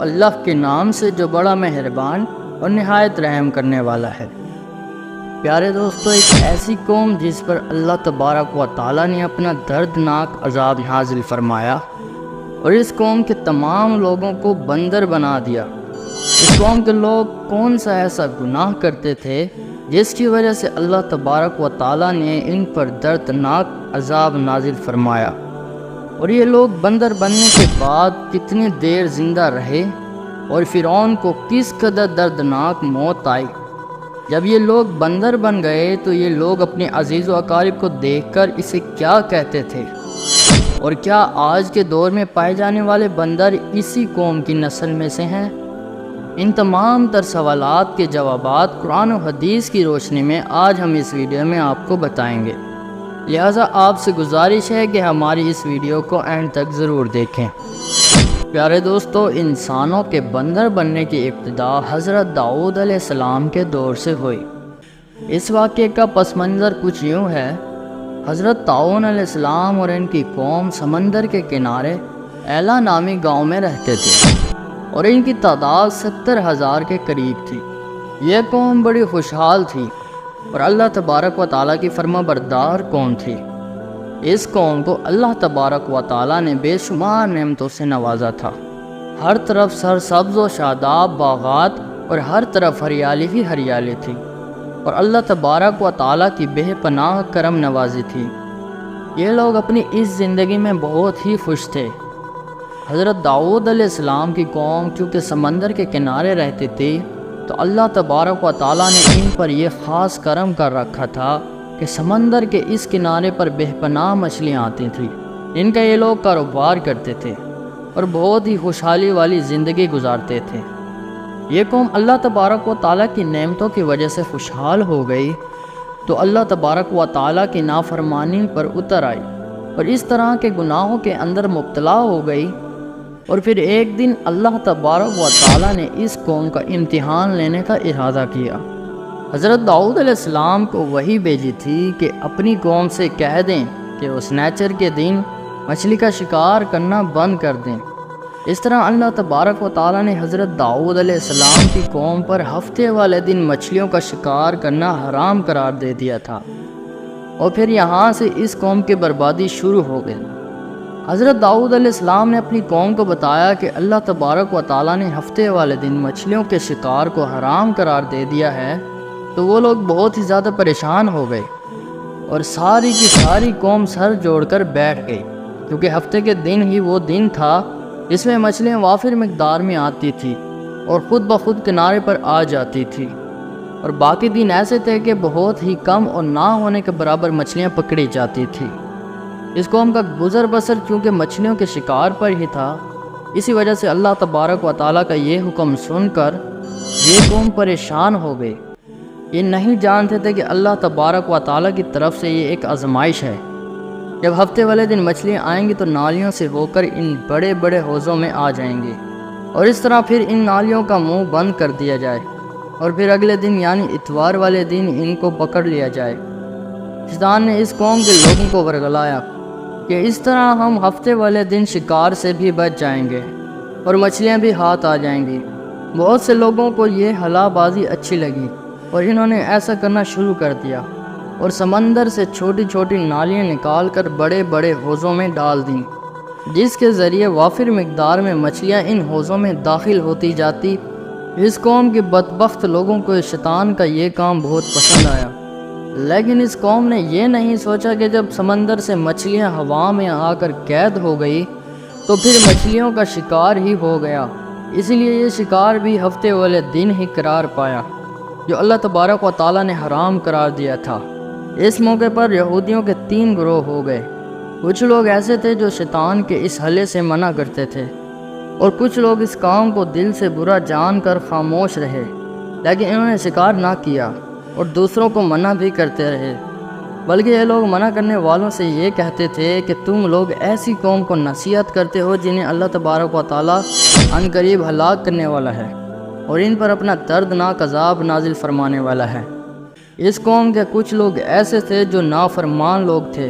اللہ کے نام سے جو بڑا مہربان اور نہایت رحم کرنے والا ہے۔ پیارے دوستو، ایک ایسی قوم جس پر اللہ تبارک و تعالیٰ نے اپنا دردناک عذاب نازل فرمایا اور اس قوم کے تمام لوگوں کو بندر بنا دیا۔ اس قوم کے لوگ کون سا ایسا گناہ کرتے تھے جس کی وجہ سے اللہ تبارک و تعالیٰ نے ان پر دردناک عذاب نازل فرمایا، اور یہ لوگ بندر بننے کے بعد کتنی دیر زندہ رہے اور فرعون کو کس قدر دردناک موت آئی۔ جب یہ لوگ بندر بن گئے تو یہ لوگ اپنے عزیز و اقارب کو دیکھ کر اسے کیا کہتے تھے، اور کیا آج کے دور میں پائے جانے والے بندر اسی قوم کی نسل میں سے ہیں؟ ان تمام تر سوالات کے جوابات قرآن و حدیث کی روشنی میں آج ہم اس ویڈیو میں آپ کو بتائیں گے، لہٰذا آپ سے گزارش ہے کہ ہماری اس ویڈیو کو اینڈ تک ضرور دیکھیں۔ پیارے دوستو، انسانوں کے بندر بننے کی ابتدا حضرت داؤد علیہ السلام کے دور سے ہوئی۔ اس واقعے کا پس منظر کچھ یوں ہے۔ حضرت داؤد علیہ السلام اور ان کی قوم سمندر کے کنارے ایلا نامی گاؤں میں رہتے تھے، اور ان کی تعداد 70,000 کے قریب تھی۔ یہ قوم بڑی خوشحال تھی اور اللہ تبارک و تعالیٰ کی فرما بردار قوم تھی۔ اس قوم کو اللہ تبارک و تعالیٰ نے بے شمار نعمتوں سے نوازا تھا۔ ہر طرف سرسبز و شاداب باغات اور ہر طرف ہریالی ہی ہریالی تھی، اور اللہ تبارک و تعالیٰ کی بے پناہ کرم نوازی تھی۔ یہ لوگ اپنی اس زندگی میں بہت ہی خوش تھے۔ حضرت داؤد علیہ السلام کی قوم چونکہ سمندر کے کنارے رہتی تھی، تو اللہ تبارک و تعالیٰ نے ان پر یہ خاص کرم کر رکھا تھا کہ سمندر کے اس کنارے پر بے پناہ مچھلیاں آتی تھیں۔ ان کا یہ لوگ کاروبار کرتے تھے اور بہت ہی خوشحالی والی زندگی گزارتے تھے۔ یہ قوم اللہ تبارک و تعالیٰ کی نعمتوں کی وجہ سے خوشحال ہو گئی تو اللہ تبارک و تعالیٰ کی نافرمانی پر اتر آئی اور اس طرح کے گناہوں کے اندر مبتلا ہو گئی، اور پھر ایک دن اللہ تبارک و تعالیٰ نے اس قوم کا امتحان لینے کا ارادہ کیا۔ حضرت داؤد علیہ السلام کو وحی بھیجی تھی کہ اپنی قوم سے کہہ دیں کہ وہ سنیچر کے دن مچھلی کا شکار کرنا بند کر دیں۔ اس طرح اللہ تبارک و تعالیٰ نے حضرت داؤد علیہ السلام کی قوم پر ہفتے والے دن مچھلیوں کا شکار کرنا حرام قرار دے دیا تھا، اور پھر یہاں سے اس قوم کی بربادی شروع ہو گئی۔ حضرت داؤد علیہ السلام نے اپنی قوم کو بتایا کہ اللہ تبارک و تعالیٰ نے ہفتے والے دن مچھلیوں کے شکار کو حرام قرار دے دیا ہے، تو وہ لوگ بہت ہی زیادہ پریشان ہو گئے اور ساری کی ساری قوم سر جوڑ کر بیٹھ گئی، کیونکہ ہفتے کے دن ہی وہ دن تھا جس میں مچھلیاں وافر مقدار میں آتی تھی اور خود بخود کنارے پر آ جاتی تھی، اور باقی دن ایسے تھے کہ بہت ہی کم اور نہ ہونے کے برابر مچھلیاں پکڑی جاتی تھی۔ اس قوم کا گزر بسر چونکہ مچھلیوں کے شکار پر ہی تھا، اسی وجہ سے اللہ تبارک و تعالیٰ کا یہ حکم سن کر یہ قوم پریشان ہو گئی۔ یہ نہیں جانتے تھے کہ اللہ تبارک و تعالیٰ کی طرف سے یہ ایک آزمائش ہے۔ جب ہفتے والے دن مچھلیاں آئیں گی تو نالیوں سے ہو کر ان بڑے بڑے حوضوں میں آ جائیں گی، اور اس طرح پھر ان نالیوں کا منہ بند کر دیا جائے، اور پھر اگلے دن یعنی اتوار والے دن ان کو پکڑ لیا جائے۔ شیطان نے اس قوم کے لوگوں کو ورگلایا کہ اس طرح ہم ہفتے والے دن شکار سے بھی بچ جائیں گے اور مچھلیاں بھی ہاتھ آ جائیں گی۔ بہت سے لوگوں کو یہ ہلا بازی اچھی لگی اور انہوں نے ایسا کرنا شروع کر دیا، اور سمندر سے چھوٹی چھوٹی نالیاں نکال کر بڑے بڑے حوضوں میں ڈال دیں، جس کے ذریعے وافر مقدار میں مچھلیاں ان حوضوں میں داخل ہوتی جاتی۔ اس قوم کے بدبخت لوگوں کو شیطان کا یہ کام بہت پسند آیا، لیکن اس قوم نے یہ نہیں سوچا کہ جب سمندر سے مچھلیاں ہوا میں آ کر قید ہو گئی تو پھر مچھلیوں کا شکار ہی ہو گیا، اسی لیے یہ شکار بھی ہفتے والے دن ہی قرار پایا جو اللہ تبارک و تعالیٰ نے حرام قرار دیا تھا۔ اس موقع پر یہودیوں کے 3 گروہ ہو گئے۔ کچھ لوگ ایسے تھے جو شیطان کے اس حلے سے منع کرتے تھے، اور کچھ لوگ اس کام کو دل سے برا جان کر خاموش رہے، لیکن انہوں نے شکار نہ کیا اور دوسروں کو منع بھی کرتے رہے، بلکہ یہ لوگ منع کرنے والوں سے یہ کہتے تھے کہ تم لوگ ایسی قوم کو نصیحت کرتے ہو جنہیں اللہ تبارک و تعالیٰ عن قریب ہلاک کرنے والا ہے اور ان پر اپنا دردناک عذاب نازل فرمانے والا ہے۔ اس قوم کے کچھ لوگ ایسے تھے جو نافرمان لوگ تھے،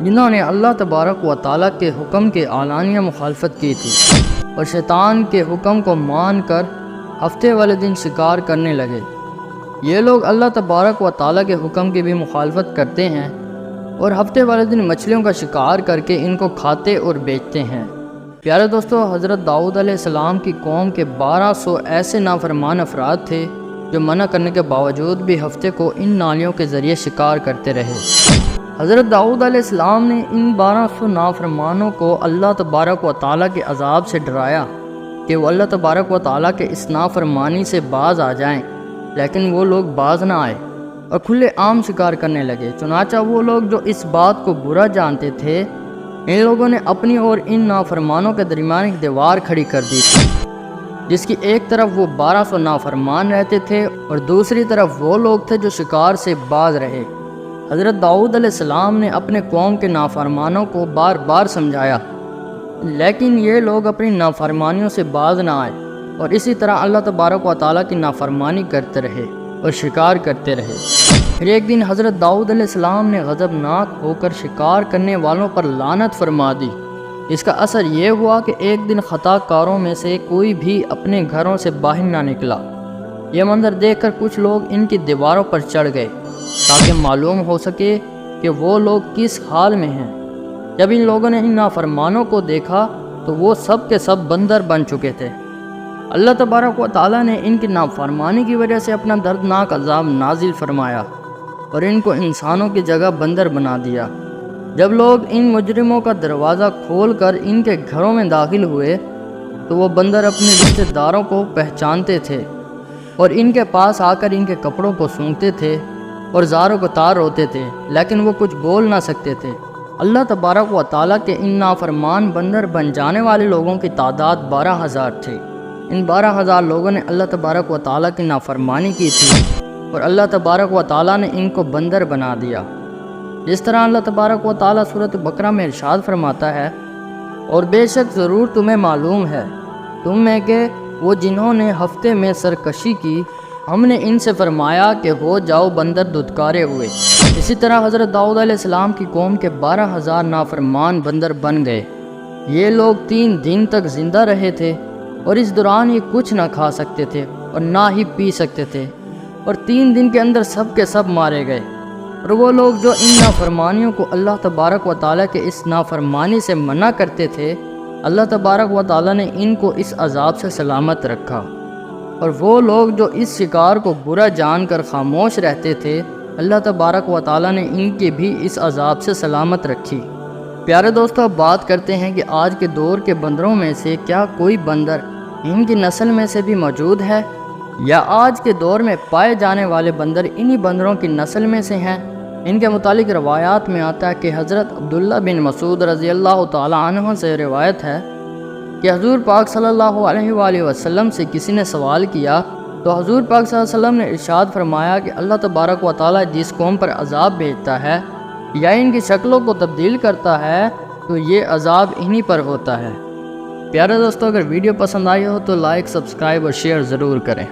جنہوں نے اللہ تبارک و تعالیٰ کے حکم کے اعلانیہ مخالفت کی تھی اور شیطان کے حکم کو مان کر ہفتے والے دن شکار کرنے لگے۔ یہ لوگ اللہ تبارک و تعالیٰ کے حکم کی بھی مخالفت کرتے ہیں اور ہفتے والے دن مچھلیوں کا شکار کر کے ان کو کھاتے اور بیچتے ہیں۔ پیارے دوستو، حضرت داؤد علیہ السلام کی قوم کے 1200 ایسے نافرمان افراد تھے جو منع کرنے کے باوجود بھی ہفتے کو ان نالیوں کے ذریعے شکار کرتے رہے۔ حضرت داؤد علیہ السلام نے ان 1200 نافرمانوں کو اللہ تبارک و تعالیٰ کے عذاب سے ڈرایا کہ وہ اللہ تبارک و تعالیٰ کے اس نافرمانی سے باز آ جائیں، لیکن وہ لوگ باز نہ آئے اور کھلے عام شکار کرنے لگے۔ چنانچہ وہ لوگ جو اس بات کو برا جانتے تھے، ان لوگوں نے اپنی اور ان نافرمانوں کے درمیان ایک دیوار کھڑی کر دی تھی، جس کی ایک طرف وہ 1200 نافرمان رہتے تھے اور دوسری طرف وہ لوگ تھے جو شکار سے باز رہے۔ حضرت داؤد علیہ السلام نے اپنے قوم کے نافرمانوں کو بار بار سمجھایا، لیکن یہ لوگ اپنی نافرمانیوں سے باز نہ آئے اور اسی طرح اللہ تبارک و تعالیٰ کی نافرمانی کرتے رہے اور شکار کرتے رہے۔ پھر ایک دن حضرت داؤد علیہ السلام نے غضبناک ہو کر شکار کرنے والوں پر لعنت فرما دی۔ اس کا اثر یہ ہوا کہ ایک دن خطا کاروں میں سے کوئی بھی اپنے گھروں سے باہر نہ نکلا۔ یہ منظر دیکھ کر کچھ لوگ ان کی دیواروں پر چڑھ گئے تاکہ معلوم ہو سکے کہ وہ لوگ کس حال میں ہیں۔ جب ان لوگوں نے ان نافرمانوں کو دیکھا تو وہ سب کے سب بندر بن چکے تھے۔ اللہ تبارک و تعالیٰ نے ان کی نافرمانی کی وجہ سے اپنا دردناک عذاب نازل فرمایا اور ان کو انسانوں کی جگہ بندر بنا دیا۔ جب لوگ ان مجرموں کا دروازہ کھول کر ان کے گھروں میں داخل ہوئے تو وہ بندر اپنے رشتہ داروں کو پہچانتے تھے اور ان کے پاس آ کر ان کے کپڑوں کو سونگھتے تھے اور زاروں کو تار روتے تھے، لیکن وہ کچھ بول نہ سکتے تھے۔ اللہ تبارک و تعالیٰ کے ان نافرمان بندر بن جانے والے لوگوں کی تعداد 12,000 تھی۔ ان 12,000 لوگوں نے اللہ تبارک و تعالیٰ کی نافرمانی کی تھی اور اللہ تبارک و تعالیٰ نے ان کو بندر بنا دیا۔ جس طرح اللہ تبارک و تعالیٰ سورۃ بقرہ میں ارشاد فرماتا ہے، اور بے شک ضرور تمہیں معلوم ہے تم میں کہ وہ جنہوں نے ہفتے میں سرکشی کی، ہم نے ان سے فرمایا کہ ہو جاؤ بندر دھتکارے ہوئے۔ اسی طرح حضرت داؤد علیہ السلام کی قوم کے 12,000 نافرمان بندر بن گئے۔ یہ لوگ 3 دن تک زندہ رہے تھے اور اس دوران یہ کچھ نہ کھا سکتے تھے اور نہ ہی پی سکتے تھے، اور 3 دن کے اندر سب کے سب مارے گئے۔ اور وہ لوگ جو ان نافرمانیوں کو اللہ تبارک و تعالیٰ کے اس نافرمانی سے منع کرتے تھے، اللہ تبارک و تعالیٰ نے ان کو اس عذاب سے سلامت رکھا، اور وہ لوگ جو اس شکار کو برا جان کر خاموش رہتے تھے، اللہ تبارک و تعالیٰ نے ان کی بھی اس عذاب سے سلامت رکھی۔ پیارے دوستو، اب بات کرتے ہیں کہ آج کے دور کے بندروں میں سے کیا کوئی بندر ان کی نسل میں سے بھی موجود ہے، یا آج کے دور میں پائے جانے والے بندر انہی بندروں کی نسل میں سے ہیں؟ ان کے متعلق روایات میں آتا ہے کہ حضرت عبداللہ بن مسعود رضی اللہ تعالی عنہ سے روایت ہے کہ حضور پاک صلی اللہ علیہ وآلہ وسلم سے کسی نے سوال کیا تو حضور پاک صلی اللہ علیہ وسلم نے ارشاد فرمایا کہ اللہ تبارک و تعالیٰ جس قوم پر عذاب بھیجتا ہے یا ان کی شکلوں کو تبدیل کرتا ہے تو یہ عذاب انہی پر ہوتا ہے۔ پیارے دوستو، اگر ویڈیو پسند آئی ہو تو لائک، سبسکرائب اور شیئر ضرور کریں۔